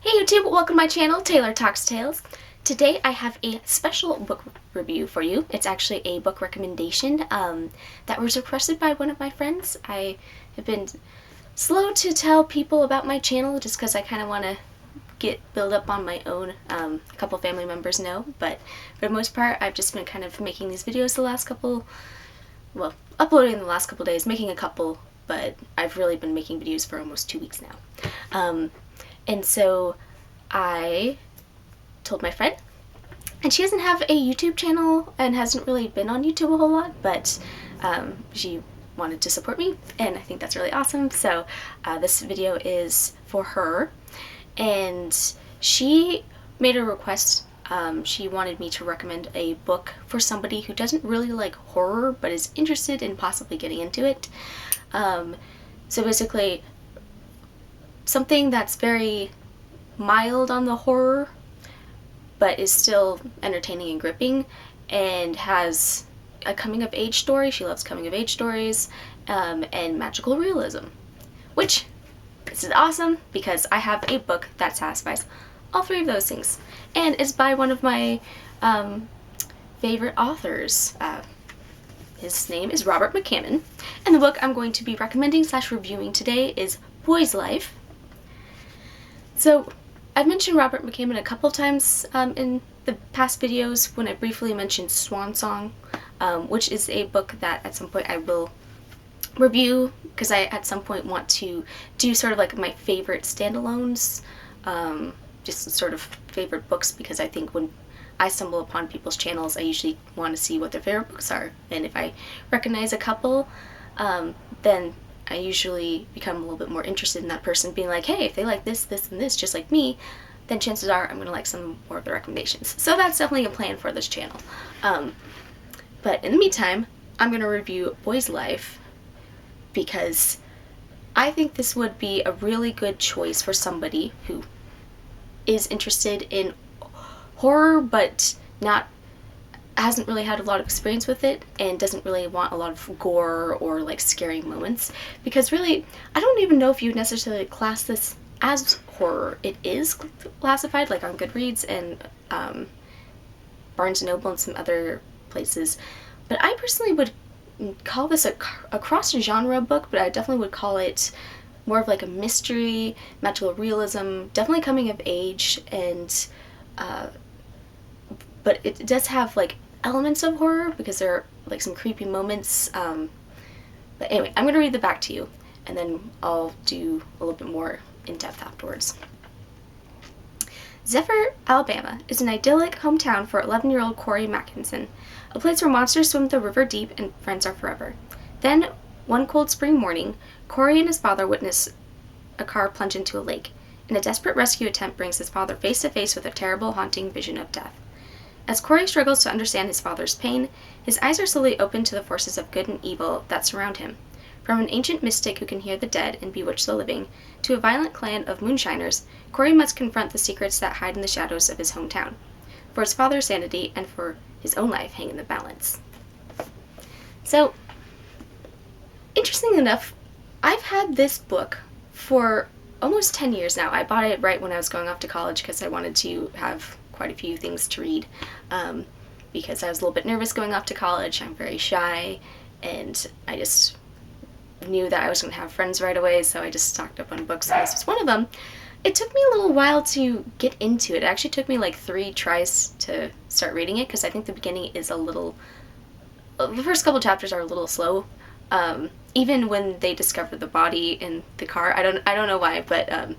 Hey YouTube, welcome to my channel, Taylor Talks Tales. Today I have a special book review for you. It's actually a book recommendation that was requested by one of my friends. I have been slow to tell people about my channel just because I kind of want to build up on my own. A couple family members know, but for the most part I've just been kind of making these videos the last couple, well, uploading the last couple days, making a couple, but I've really been making videos for almost 2 weeks now. And so I told my friend, and she doesn't have a YouTube channel and hasn't really been on YouTube a whole lot, but she wanted to support me, and I think that's really awesome. So this video is for her, and she made a request. She wanted me to recommend a book for somebody who doesn't really like horror but is interested in possibly getting into it. So basically, something that's very mild on the horror but is still entertaining and gripping, and has a coming of age story. She loves coming of age stories, and magical realism, which this is awesome because I have a book that satisfies all three of those things, and it's by one of my favorite authors. His name is Robert McCammon, and the book I'm going to be recommending / reviewing today is Boy's Life. So I've mentioned Robert McCammon a couple of times in the past videos when I briefly mentioned Swan Song, which is a book that at some point I will review because I at some point want to do sort of like my favorite standalones, just sort of favorite books, because I think when I stumble upon people's channels I usually want to see what their favorite books are, and if I recognize a couple, then I usually become a little bit more interested in that person, being like, hey, if they like this, this, and this just like me, then chances are I'm going to like some more of the recommendations. So that's definitely a plan for this channel. But in the meantime, I'm going to review Boy's Life because I think this would be a really good choice for somebody who is interested in horror but hasn't really had a lot of experience with it and doesn't really want a lot of gore or like scary moments, because really I don't even know if you would necessarily class this as horror. It is classified like on Goodreads and Barnes & Noble and some other places, but I personally would call this a cross-genre book, but I definitely would call it more of like a mystery, magical realism, definitely coming of age, and but it does have like elements of horror because there are like some creepy moments. But anyway, I'm going to read the back to you, and then I'll do a little bit more in depth afterwards. Zephyr, Alabama is an idyllic hometown for 11-year-old Corey Mackinson, a place where monsters swim the river deep and friends are forever. Then, one cold spring morning, Corey and his father witness a car plunge into a lake, and a desperate rescue attempt brings his father face to face with a terrible, haunting vision of death. As Corey struggles to understand his father's pain, his eyes are slowly opened to the forces of good and evil that surround him. From an ancient mystic who can hear the dead and bewitch the living, to a violent clan of moonshiners, Corey must confront the secrets that hide in the shadows of his hometown. For his father's sanity and for his own life hang in the balance. So, interesting enough, I've had this book for almost 10 years now. I bought it right when I was going off to college because I wanted to have quite a few things to read, because I was a little bit nervous going off to college. I'm very shy, and I just knew that I was going to have friends right away, so I just stocked up on books, and this was one of them. It took me a little while to get into it. It actually took me like 3 tries to start reading it, because I think the beginning is the first couple chapters are a little slow. Even when they discover the body in the car, I don't know why, but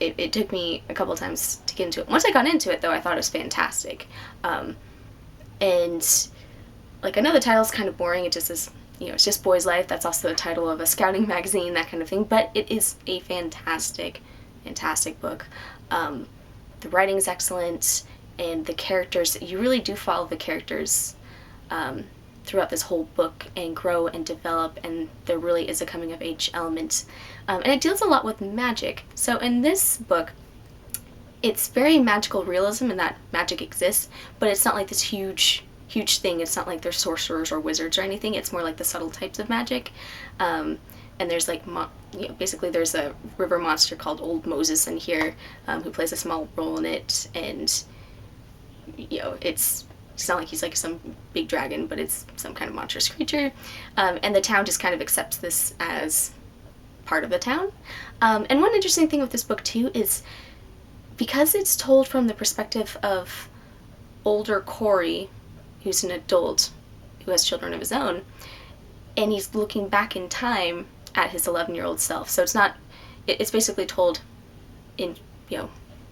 it took me a couple times to get into it. Once I got into it, though, I thought it was fantastic. And like, I know the title's kind of boring. It just says, it's just Boy's Life. That's also the title of a scouting magazine, that kind of thing. But it is a fantastic, fantastic book. The writing's excellent, and the characters, you really do follow the characters throughout this whole book and grow and develop, and there really is a coming of age element. And it deals a lot with magic. So in this book, it's very magical realism in that magic exists, but it's not like this huge thing. It's not like they're sorcerers or wizards or anything. It's more like the subtle types of magic. and there's like basically there's a river monster called Old Moses in here, who plays a small role in it, and it's not like he's like some big dragon, but it's some kind of monstrous creature, and the town just kind of accepts this as part of the town. And one interesting thing with this book too is because it's told from the perspective of older Corey, who's an adult who has children of his own, and he's looking back in time at his 11-year-old self. So it's basically told in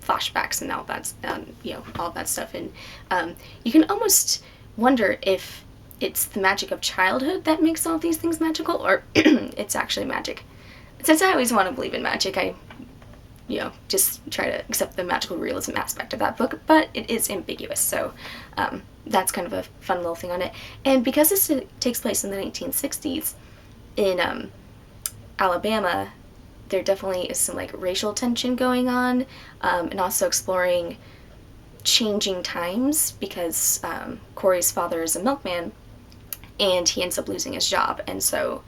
flashbacks and all that all that stuff, and you can almost wonder if it's the magic of childhood that makes all these things magical, or it's actually magic. Since I always want to believe in magic, I just try to accept the magical realism aspect of that book, but it is ambiguous, so that's kind of a fun little thing on it. And because this takes place in the 1960s in Alabama, there definitely is some like racial tension going on, and also exploring changing times, because Corey's father is a milkman and he ends up losing his job, and so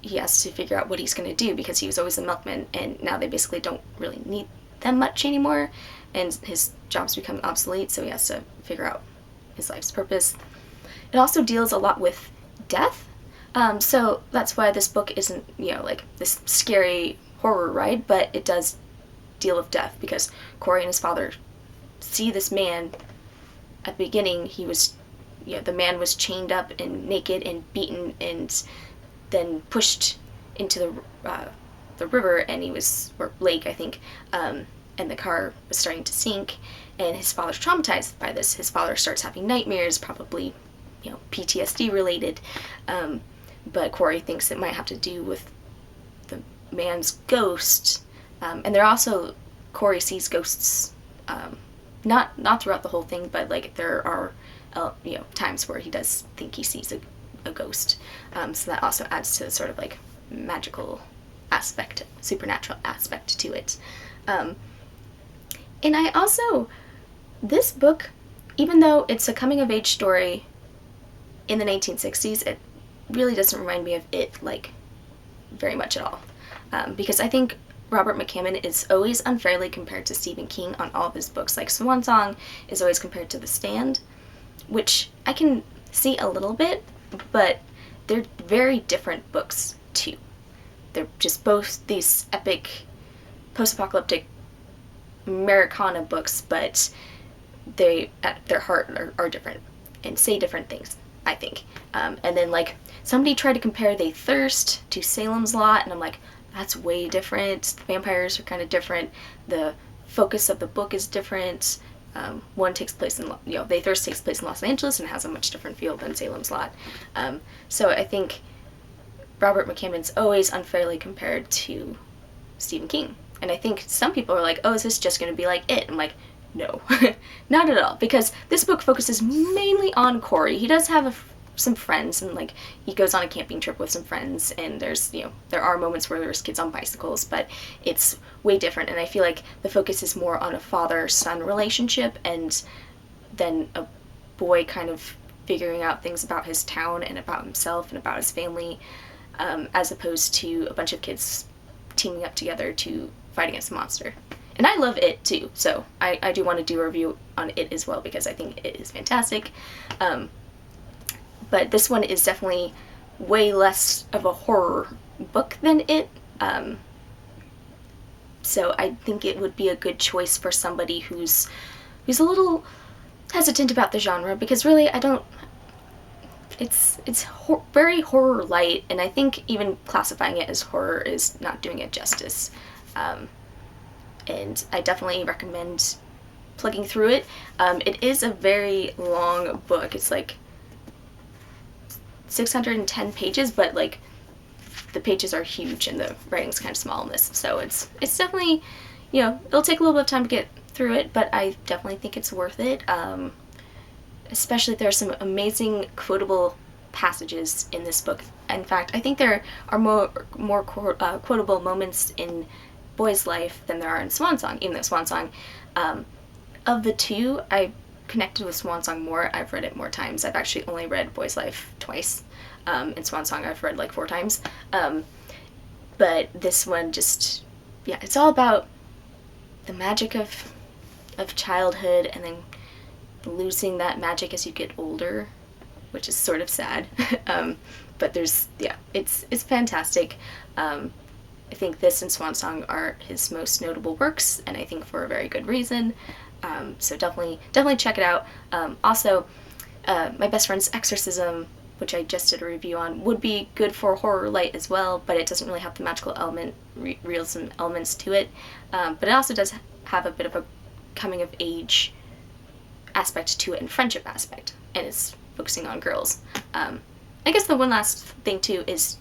he has to figure out what he's going to do, because he was always a milkman and now they basically don't really need them much anymore, and his job's become obsolete, so he has to figure out his life's purpose. It also deals a lot with death, so that's why this book isn't like this scary horror ride, but it does deal with death, because Corey and his father see this man. At the beginning, he was the man was chained up and naked and beaten and then pushed into the river, and he was, or lake I think, and the car was starting to sink, and his father's traumatized by this. His father starts having nightmares, probably PTSD related, but Corey thinks it might have to do with the man's ghost, and there also, Corey sees ghosts, not throughout the whole thing, but like there are times where he does think he sees a ghost, so that also adds to the sort of like magical aspect, supernatural aspect to it. And I also, this book, even though it's a coming-of-age story in the 1960s, it really doesn't remind me of it like very much at all, because I think Robert McCammon is always unfairly compared to Stephen King on all of his books. Like Swan Song is always compared to The Stand, which I can see a little bit, but they're very different books too. They're just both these epic post-apocalyptic Americana books, but they at their heart are different and say different things, I think. And then like somebody tried to compare They Thirst to Salem's Lot, and I'm like, that's way different. The vampires are kind of different. The focus of the book is different. One takes place in, They Thirst takes place in Los Angeles and has a much different feel than Salem's Lot. So I think Robert McCammon's always unfairly compared to Stephen King. And I think some people are like, oh, is this just going to be like it? I'm like, no, not at all. Because this book focuses mainly on Corey. He does have some friends, and like he goes on a camping trip with some friends, and there's there are moments where there's kids on bicycles, but it's way different. And I feel like the focus is more on a father-son relationship, and then a boy kind of figuring out things about his town and about himself and about his family, as opposed to a bunch of kids teaming up together to fight against a monster. And I love it too, so I do want to do a review on it as well, because I think it is fantastic. But this one is definitely way less of a horror book than it. So I think it would be a good choice for somebody who's a little hesitant about the genre, because really it's very horror light, and I think even classifying it as horror is not doing it justice. And I definitely recommend plugging through it. It is a very long book. It's like 610 pages, but like the pages are huge and the writing's kind of small in this, so it's definitely, it'll take a little bit of time to get through it, but I definitely think it's worth it. Especially there are some amazing quotable passages in this book. In fact, I think there are more quotable moments in Boy's Life than there are in Swan Song, even though Swan Song, of the two, I connected with Swan Song more. I've read it more times. I've actually only read Boy's Life twice, and Swan Song I've read like 4 times. but this one just, yeah, it's all about the magic of childhood and then losing that magic as you get older, which is sort of sad. But there's, yeah, it's fantastic. I think this and Swan Song are his most notable works, and I think for a very good reason. So definitely check it out. Also, My Best Friend's Exorcism, which I just did a review on, would be good for horror light as well, but it doesn't really have the magical realism elements to it. But it also does have a bit of a coming of age aspect to it and friendship aspect, and it's focusing on girls. I guess the one last thing too is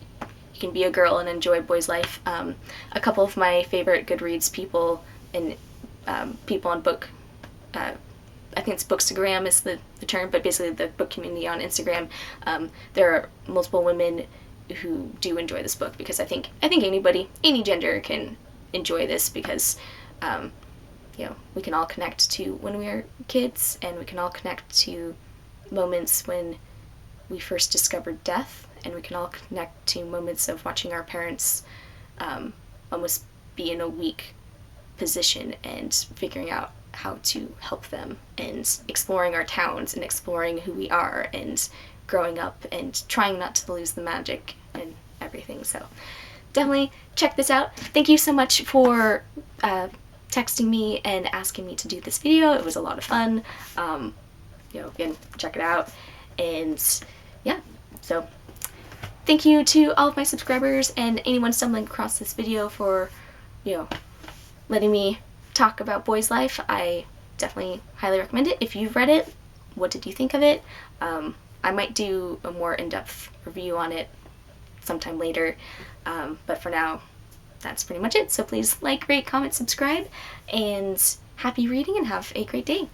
you can be a girl and enjoy boys' life. A couple of my favorite Goodreads people and people on book, I think it's Bookstagram is the term, but basically the book community on Instagram, there are multiple women who do enjoy this book, because I think anybody, any gender can enjoy this, because you know, we can all connect to when we were kids, and we can all connect to moments when we first discovered death, and we can all connect to moments of watching our parents almost be in a weak position and figuring out how to help them, and exploring our towns and exploring who we are and growing up and trying not to lose the magic and everything. So definitely check this out. Thank you so much for texting me and asking me to do this video. It was a lot of fun. You know, again, check it out. And yeah, so thank you to all of my subscribers and anyone stumbling across this video for, you know, letting me talk about Boys Life. I definitely highly recommend it. If you've read it, what did you think of it? I might do a more in-depth review on it sometime later, but for now, that's pretty much it. So please like, rate, comment, subscribe, and happy reading, and have a great day.